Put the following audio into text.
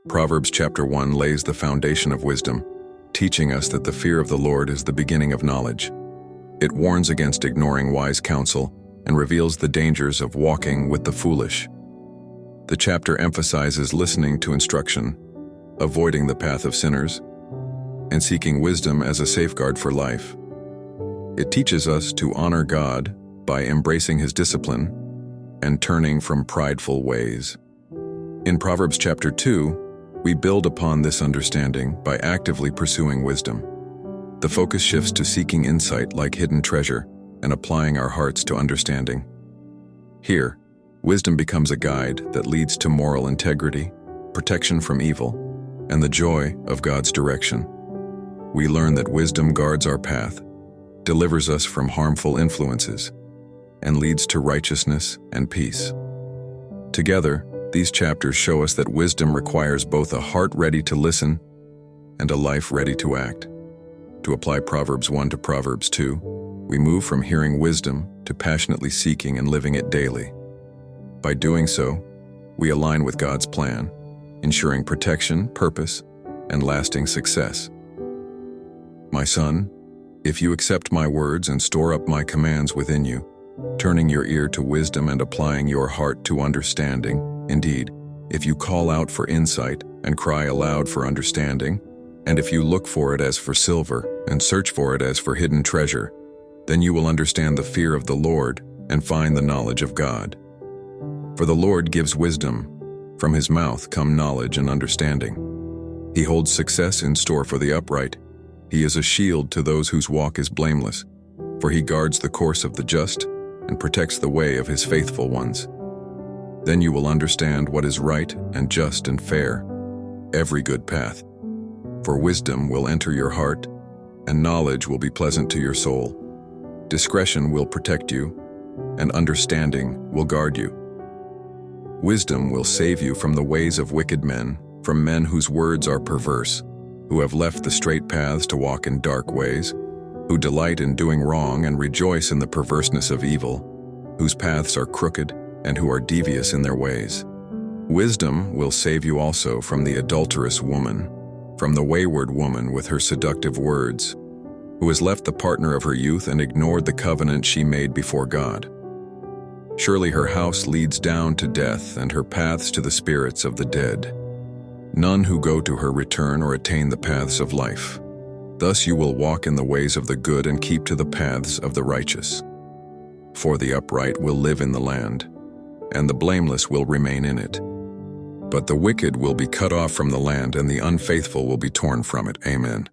Proverbs Chapter 1 lays the foundation of wisdom, teaching us that the fear of the Lord is the beginning of knowledge. It warns against ignoring wise counsel and reveals the dangers of walking with the foolish. The chapter emphasizes listening to instruction, avoiding the path of sinners, and seeking wisdom as a safeguard for life. It teaches us to honor God by embracing His discipline and turning from prideful ways. In Proverbs Chapter 2, we build upon this understanding by actively pursuing wisdom. The focus shifts to seeking insight like hidden treasure and applying our hearts to understanding. Here, wisdom becomes a guide that leads to moral integrity, protection from evil, and the joy of God's direction. We learn that wisdom guards our path, delivers us from harmful influences, and leads to righteousness and peace. Together, these chapters show us that wisdom requires both a heart ready to listen and a life ready to act. To apply Proverbs 1 to Proverbs 2, we move from hearing wisdom to passionately seeking and living it daily. By doing so, we align with God's plan, ensuring protection, purpose, and lasting success. My son, if you accept my words and store up my commands within you, turning your ear to wisdom and applying your heart to understanding, indeed, if you call out for insight and cry aloud for understanding, and if you look for it as for silver and search for it as for hidden treasure, then you will understand the fear of the Lord and find the knowledge of God. For the Lord gives wisdom, from His mouth come knowledge and understanding. He holds success in store for the upright. He is a shield to those whose walk is blameless, for He guards the course of the just and protects the way of His faithful ones. Then you will understand what is right and just and fair, every good path. For wisdom will enter your heart, and knowledge will be pleasant to your soul. Discretion will protect you, and understanding will guard you. Wisdom will save you from the ways of wicked men, from men whose words are perverse, who have left the straight paths to walk in dark ways, who delight in doing wrong and rejoice in the perverseness of evil, whose paths are crooked and who are devious in their ways. Wisdom will save you also from the adulterous woman, from the wayward woman with her seductive words, who has left the partner of her youth and ignored the covenant she made before God. Surely her house leads down to death and her paths to the spirits of the dead. None who go to her return or attain the paths of life. Thus you will walk in the ways of the good and keep to the paths of the righteous. For the upright will live in the land, and the blameless will remain in it. But the wicked will be cut off from the land, and the unfaithful will be torn from it. Amen.